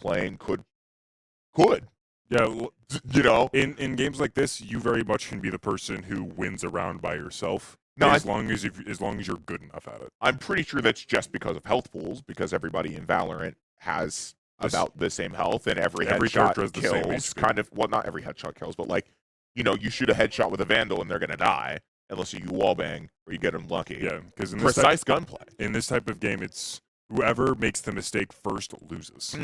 playing could. Yeah, You know, in games like this, you very much can be the person who wins a round by yourself. No, as long as you're good enough at it. I'm pretty sure that's just because of health pools, because everybody in Valorant has about the same health, and every headshot character has the same kills. HP. Kind of, well, not every headshot kills, but like, you know, you shoot a headshot with a Vandal and they're gonna die unless you wallbang or you get unlucky. Yeah, because precise gunplay. In this type of game, it's whoever makes the mistake first loses.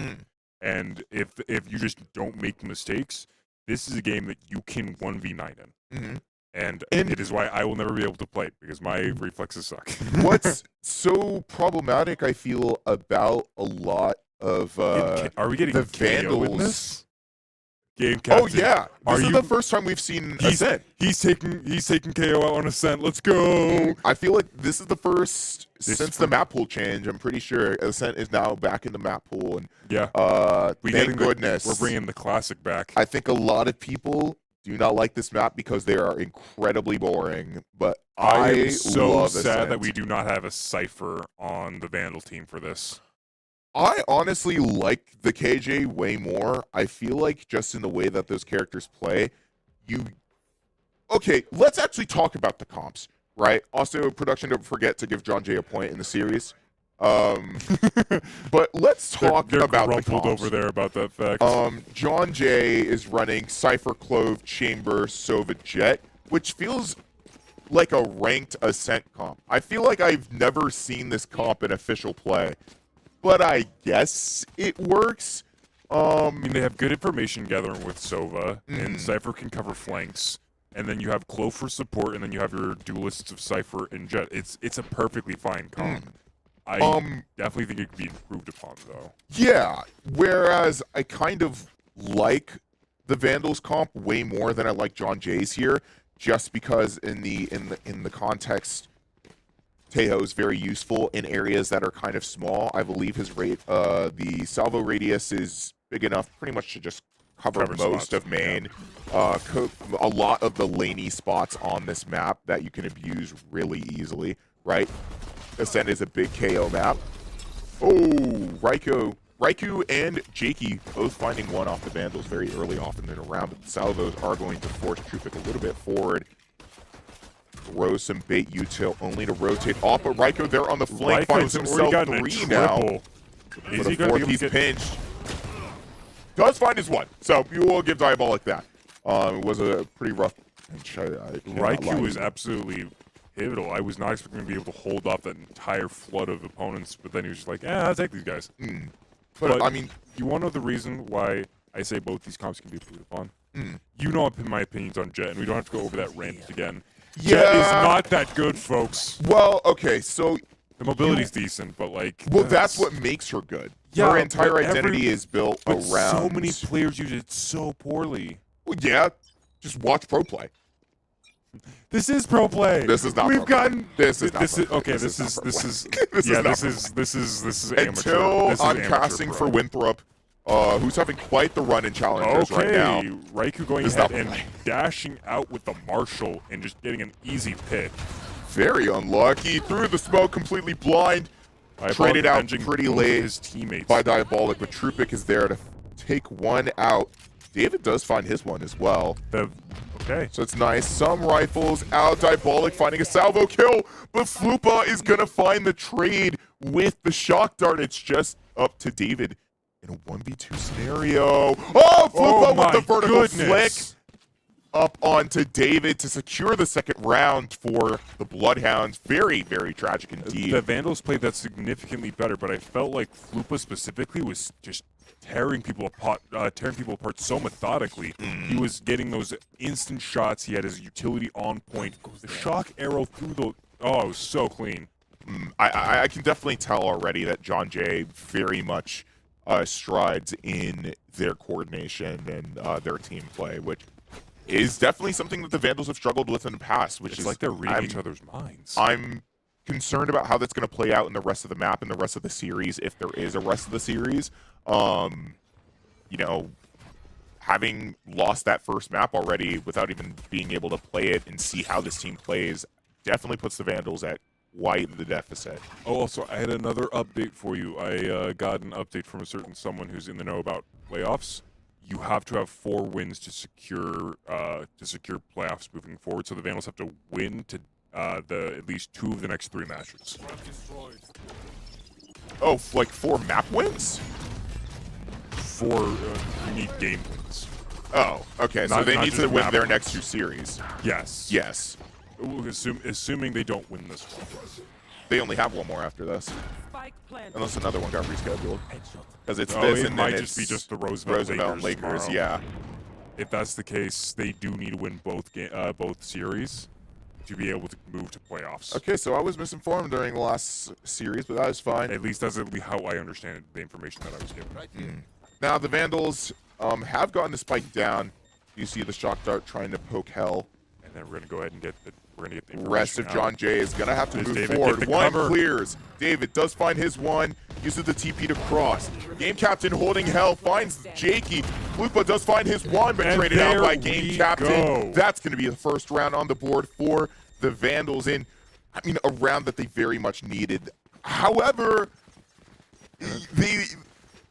And if you just don't make mistakes, this is a game that you can 1v9 in. And it is why I will never be able to play it, because my reflexes suck. What's so problematic, I feel, about a lot of are we getting the KO in Vandals? this? Game captain. Oh yeah, this is the first time we've seen Ascent. He's taking KO out on Ascent. Let's go. I feel like this is the first since the map pool change. I'm pretty sure Ascent is now back in the map pool, and thank goodness we're bringing the classic back. I think a lot of people do not like this map because they are incredibly boring, but I am so love sad Ascent. that we do not have a Cypher on the Vandal team for this. I honestly like the KJ way more. I feel like just in the way that those characters play, Okay, let's actually talk about the comps, right? Also, production, don't forget to give John Jay a point in the series. But let's talk about the comps. Over there about that fact. John Jay is running Cypher, Clove, Chamber, Sova, Jet, which feels like a ranked Ascent comp. I feel like I've never seen this comp in official play, but I guess it works. I mean, they have good information gathering with Sova, and Cypher can cover flanks. And then you have Clove for support, and then you have your duelists of Cypher and Jet. It's a perfectly fine comp. I definitely think it could be improved upon, though. Yeah, whereas I kind of like the Vandals comp way more than I like John Jay's here, just because in the context, Tejo is very useful in areas that are kind of small. I believe his the salvo radius is big enough pretty much to just cover most of main. A lot of the laney spots on this map that you can abuse really easily, right? Ascent is a big KO map. Oh, Raikou and Jakey both finding one off the Vandals very early off in the round, but the salvos are going to force Trupik a little bit forward. Throws some bait util only to rotate off, but Raikou there on the flank finds himself 3 now. Is he going to be he's pinched. Does find his one, so you will give Diabolic that. It was a pretty rough pinch. Raikou is absolutely pivotal. I was not expecting to be able to hold off that entire flood of opponents, but then he was just like, I'll take these guys. But I mean, you want to know the reason why I say both these comps can be improved upon? You know my opinions on Jet, and we don't have to go over that rant again. Jet is not that good, folks. Well, okay, so the mobility's decent, but like... Well, that's what makes her good. Yeah, her entire identity is built around... so many players use it so poorly. Well, yeah, just watch pro play. This is pro play. This is not. We've gotten. This is not. This is amateur. Until I'm casting for Winthrop, who's having quite the run in challengers right now. Raikou going ahead and dashing out with the Marshall and just getting an easy pick. Very unlucky. Through the smoke, completely blind. Traded out pretty late his teammates by Diabolic, but Trupik is there to take one out. David does find his one as well. Okay. So it's nice. Some rifles out. Diabolic finding a salvo kill, but Flupa is going to find the trade with the shock dart. It's just up to David in a 1v2 scenario. Oh, Flupa with the vertical flick up onto David to secure the second round for the Bloodhounds. Very, very tragic indeed. The Vandals played that significantly better, but I felt like Flupa specifically was just tearing people apart so methodically. He was getting those instant shots. He had his utility on point. The shock arrow through the... Oh, it was so clean. I can definitely tell already that John Jay very much strides in their coordination and their team play, which is definitely something that the Vandals have struggled with in the past, which it's is like they're reading each other's minds. I'm concerned about how that's going to play out in the rest of the map and the rest of the series, if there is a rest of the series. You know, having lost that first map already without even being able to play it and see how this team plays definitely puts the Vandals at widen the deficit. Oh, also, I had another update for you. I got an update from a certain someone who's in the know about playoffs. You have to have 4 wins to secure playoffs moving forward. So the Vandals have to win to at least 2 of the next 3 matches. Oh, like 4 map wins? 4 you need game wins. Oh, okay. So Not- they not need just to win map their wins. next 2 series. Yes. Yes. Assuming they don't win this one. They only have 1 more after this. Unless another one got rescheduled. Because it's Oh, this it and might then just it's be just the Roosevelt Lakers tomorrow. yeah. If that's the case, they do need to win both series to be able to move to playoffs. Okay, so I was misinformed during the last series, but that is fine. At least that's how I understand the information that I was given. Now, the Vandals have gotten the spike down. You see the shock dart trying to poke hell. And then we're gonna go ahead and get the Rest of information John out. Jay is going to have to Does move David forward. get the One cover? clears. David does find his one. Uses the TP to cross. Game Captain holding hell. Finds Jakey. Lupa does find his one, but And traded out there by Game we Captain. go. That's going to be the first round on the board for the Vandals in, a round that they very much needed. However,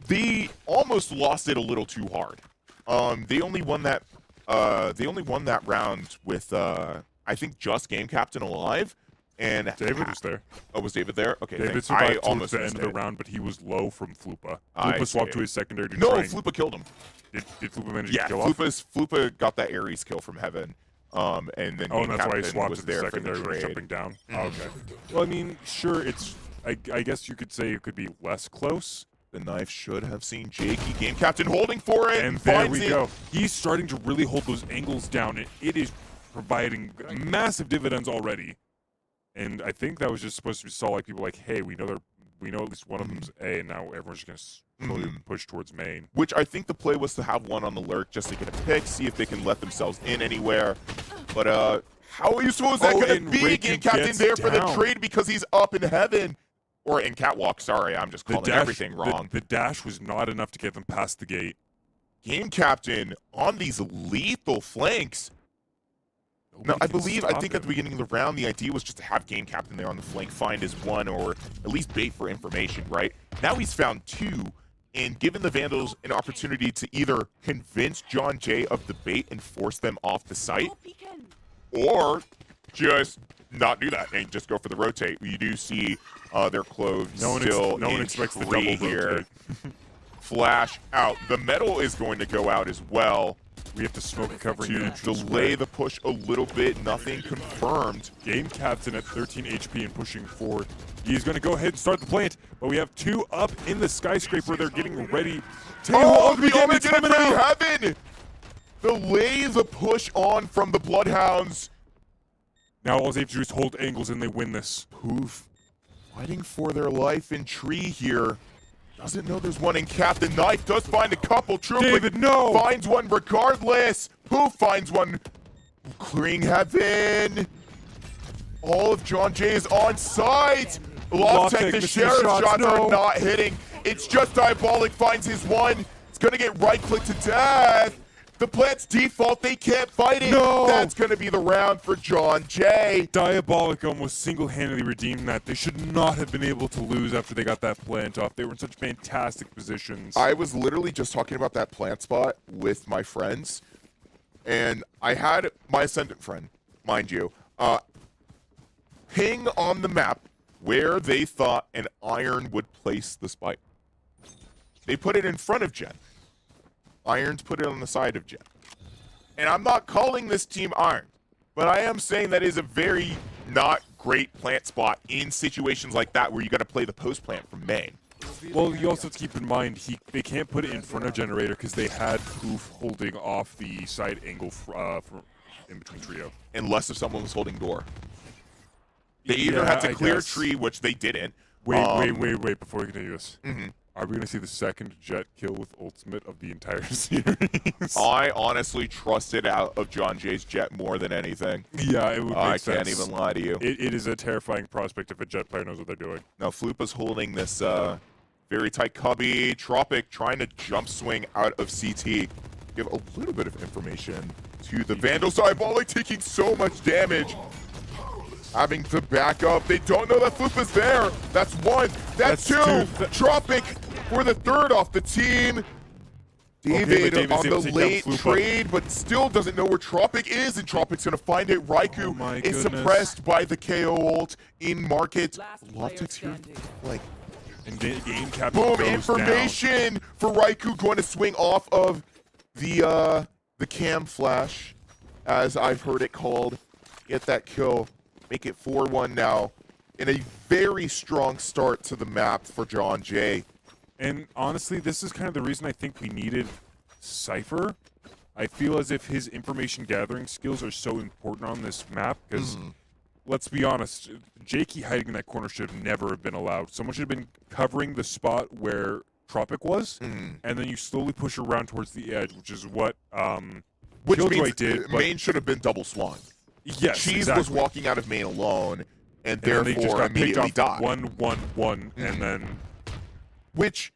they almost lost it a little too hard. They only won that round with I think just Game Captain alive, and David was there. Oh, was David there? Okay, David thanks. survived I towards almost the end missed of the it. round, but he was low from Flupa. I Flupa swapped see. to his secondary to No, try and- Flupa killed him. Did Flupa manage Yeah, to kill off? Flupa got that Ares kill from heaven. And then Oh, Game and that's why he Captain swapped was to the there for the secondary when he's trade. jumping down. Oh, okay. Well, I mean, sure, I guess you could say it could be less close. The knife should have seen Jakey. Game Captain holding for it. And there finds we it. go. He's starting to really hold those angles down. It is providing massive dividends already. And I think that was just supposed to be saw like people like, hey, we know at least one of them's A, and now everyone's just gonna slowly push towards main. Which I think the play was to have one on the lurk just to get a pick, see if they can let themselves in anywhere. But how are you supposed that Oh, gonna and be? Riku Game Captain gets there for the down. trade because he's up in heaven. Or in Catwalk, sorry, I'm just calling everything wrong. The dash was not enough to get them past the gate. Game Captain on these lethal flanks. Now, I think at the beginning of the round, the idea was just to have Game Captain there on the flank, find his one, or at least bait for information, right? Now he's found 2, and given the Vandals an opportunity to either convince John Jay of the bait and force them off the site, or just not do that and just go for the rotate. You do see their clothes still no one in expects the tree double here. rotate. Flash out. The metal is going to go out as well. We have to smoke a covering To the entrance delay way. the push a little bit. Nothing confirmed. Game Captain at 13 HP and pushing forward. He's going to go ahead and start the plant, but we have 2 up in the skyscraper. They're getting ready. Oh, the Game Omen is did it coming for out. heaven! Delay the push on from the Bloodhounds. Now all they have to do is hold angles and they win this. Poof. Fighting for their life in tree here. Doesn't know there's one in Captain. Knife does find a couple. David, no! Finds one regardless. Poof finds one. Clearing heaven. All of John Jay is on site. Lobtech, the missing sheriff shots no. are not hitting. It's just Diabolic finds his one. It's going to get right-clicked to death. The plant's default. They can't fight it. No. That's going to be the round for John Jay. Diabolic almost single-handedly redeemed that. They should not have been able to lose after they got that plant off. They were in such fantastic positions. I was literally just talking about that plant spot with my friends, and I had my Ascendant friend, mind you, ping on the map where they thought an Iron would place the spike. They put it in front of Jen. Irons put it on the side of Jen. And I'm not calling this team Iron, but I am saying that is a very not great plant spot in situations like that where you got to play the post plant from main. Well, you also have to keep in mind they can't put it in front of Generator because they had Poof holding off the side angle from in between trio. Unless if someone was holding door. They either had to I clear guess. tree, which they didn't. Wait, before we continue this. Are we going to see the second Jet kill with ultimate of the entire series? I honestly trusted out of John Jay's Jet more than anything. Yeah, it would make I sense. can't even lie to you. It is a terrifying prospect if a Jet player knows what they're doing. Now, Flupa's holding this very tight cubby. Tropic trying to jump swing out of CT. Give a little bit of information to the Vandals. Diabolic taking so much damage. having to back up. They don't know that Floop is there. That's one. That's two. Tropic for the third off the team. David on the late trade, but still doesn't know where Tropic is, and Tropic's gonna find it. Raikou is suppressed by the KO ult in market. Loftic's here, like, and game cap boom, goes information down. for Raikou, going to swing off of the cam flash, as I've heard it called. Get that kill, make it 4-1 now, in a very strong start to the map for John Jay. And honestly, this is kind of the reason I think we needed Cypher. I feel as if his information gathering skills are so important on this map because, let's be honest, Jakey hiding in that corner should have never have been allowed. Someone should have been covering the spot where Tropic was, and then you slowly push around towards the edge, which is what Killjoy did. Main should have been double swan. Yes, Cheese exactly. was walking out of main alone, and then they just therefore got immediately picked off died. 1-1-1, and then... Which,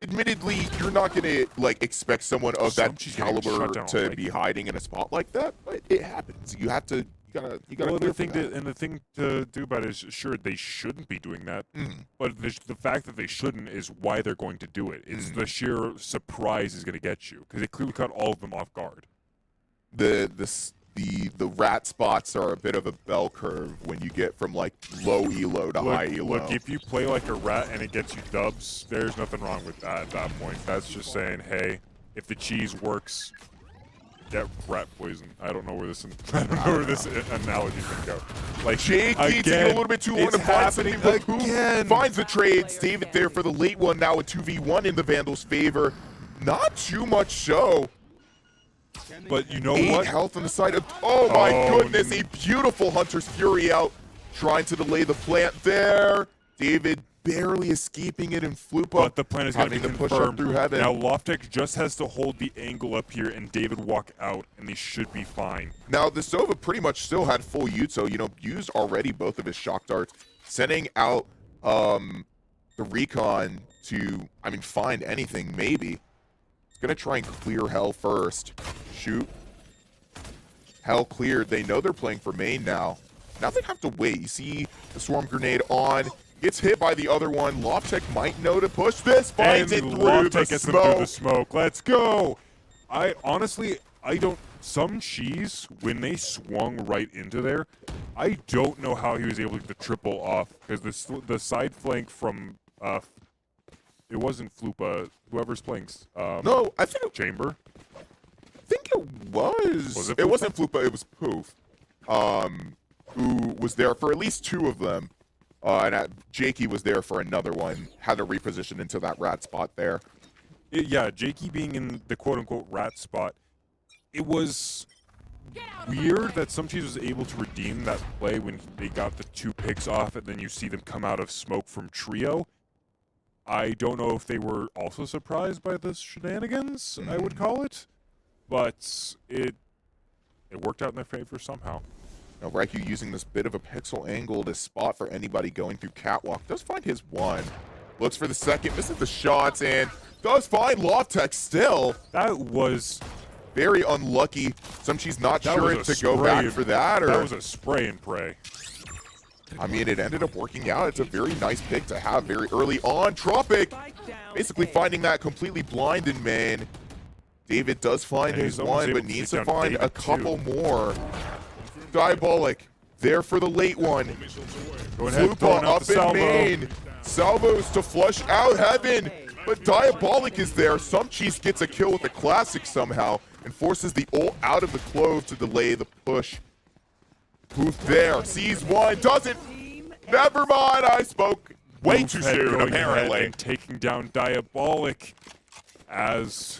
admittedly, you're not gonna like expect someone of that caliber to be hiding in a spot like that, but it happens. You have to, you gotta. Well, the thing to do about it is, sure, they shouldn't be doing that, but the fact that they shouldn't is why they're going to do it. It's the sheer surprise is going to get you because they clearly caught all of them off guard. The rat spots are a bit of a bell curve when you get from like low elo to high elo. Look, if you play like a rat and it gets you dubs, there's nothing wrong with that at that point. That's just saying, hey, if the cheese works, get rat poison. I don't know where this analogy can go. Like Jakey taking a little bit too long to find something, but who finds the trades? David there for the late one, now a 2v1 in the Vandals' favor. Not too much so. But you know 8 what? Health on the side of. Oh my goodness! A beautiful Hunter's Fury out, trying to delay the plant there. David barely escaping it, and Flupa. But the plan is going to be push up through heaven. Now Loftic just has to hold the angle up here, and David walk out, and they should be fine. Now the Sova pretty much still had full Yuto. You know, used already both of his shock darts, sending out the recon to, I mean, find anything maybe. Gonna try and clear Hell first. Shoot. Hell cleared. They know they're playing for main now. Now they have to wait. You see the swarm grenade on. Gets hit by the other one. Loftic might know to push this. Finds it through the smoke. Let's go. I don't. Some cheese, when they swung right into there, I don't know how he was able to get the triple off because the side flank from it wasn't Flupa. Whoever's playing. No, I think Chamber. I think it was. Was it? It wasn't Flupa. It was Poof. Who was there for at least 2 of them, and Jakey was there for another one. Had to reposition into that rat spot there. Yeah, Jakey being in the quote-unquote rat spot. It was weird that some cheese was able to redeem that play when they got the 2 picks off, and then you see them come out of smoke from trio. I don't know if they were also surprised by the shenanigans, I would call it, but it worked out in their favor somehow. Now Raikou using this bit of a pixel angle to spot for anybody going through catwalk. Does find his one. Looks for the second, misses the shots, and does find Loftic still. That was very unlucky. Some cheese not sure to go back for that. Or that was a spray and pray. I mean, it ended up working out. It's a very nice pick to have very early on. Tropic basically finding that completely blind in main. David does find his one, but needs to find a couple more. Diabolic there for the late one. Flupa up in main. Salvos to flush out heaven, but Diabolic is there. Some cheese gets a kill with the classic somehow and forces the ult out of the clove to delay the push. Who's there? Sees one, doesn't. Never mind, I spoke way too soon, apparently. And taking down Diabolic as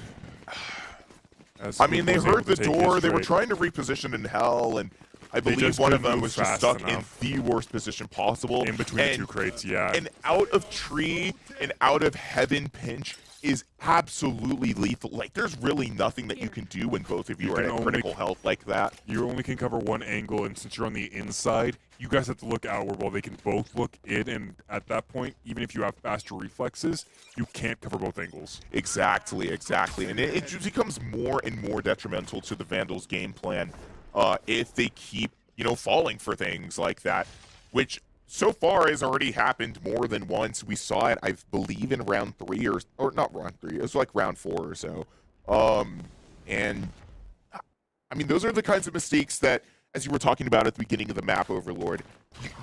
I mean, they heard the door. They were trying to reposition in Hell, and I believe one of them was just stuck in the worst position possible. In between the 2 crates, yeah. An out of tree and out of heaven pinch is absolutely lethal. Like, there's really nothing that you can do when both of you are at critical health like that. You only can cover one angle, and since you're on the inside, you guys have to look outward while they can both look in, and at that point, even if you have faster reflexes, you can't cover both angles. Exactly. And it just becomes more and more detrimental to the Vandals' game plan if they keep falling for things like that, which so far has already happened more than once. We saw it, I believe, in round 3 or not round 3. It was like round 4 or so. And I mean, those are the kinds of mistakes that, as you were talking about at the beginning of the map overlord,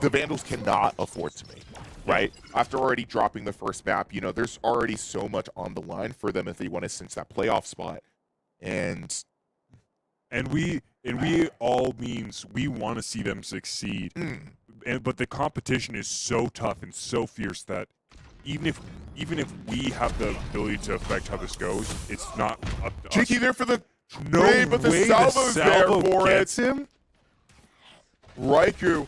the Vandals cannot afford to make, right? After already dropping the first map, there's already so much on the line for them if they want to cinch that playoff spot. And we all means we want to see them succeed. But the competition is so tough and so fierce that even if we have the ability to affect how this goes, it's not up to us. Cheeky there for the No way, but the way salvo's there salvo for gets it. him. Raikou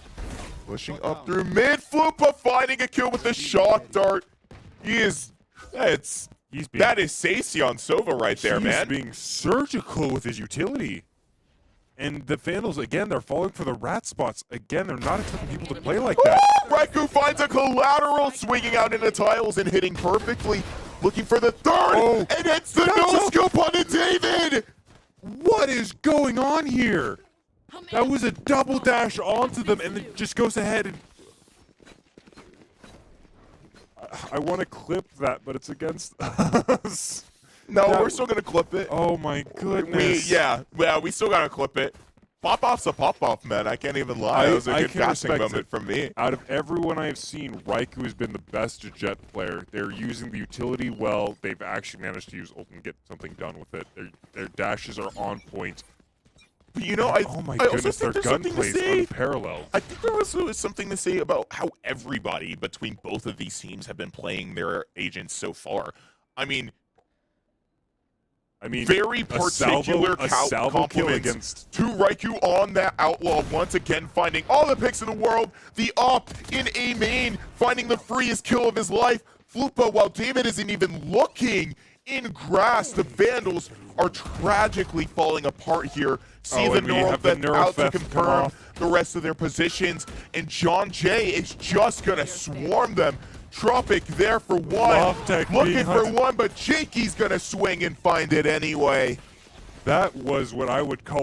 pushing up through mid. Flupa finding a kill with the shock dart. That is Sacy on Sova right there, man. He's being surgical with his utility. And the Vandals, again, they're falling for the rat spots. Again, they're not expecting people to play like that. Raikou finds a collateral, swinging out into tiles and hitting perfectly. Looking for the third, and it's the no-scope onto David! What is going on here? That was a double dash onto them, and it just goes ahead and... I want to clip that, but it's against us. No, we're still going to clip it. Oh my goodness. We still got to clip it. Pop-off's a pop-off, man. I can't even lie. That was a good casting moment from me. Out of everyone I've seen, Raikou has been the best Jet player. They're using the utility well. They've actually managed to use ult and get something done with it. Their dashes are on point. But oh my goodness, their gunplay is unparalleled. I think there also is something to say about how everybody between both of these teams have been playing their agents so far. I mean, very particular compliments to Raikou on that Outlaw, once again finding all the picks in the world. The op in A main, finding the freest kill of his life. Flupa, while David isn't even looking in grass, the Vandals are tragically falling apart here. See the Neurotheft out to confirm the rest of their positions, and John Jay is just going to swarm them. Tropic there for one, looking for one, but Jakey's going to swing and find it anyway. That was what I would call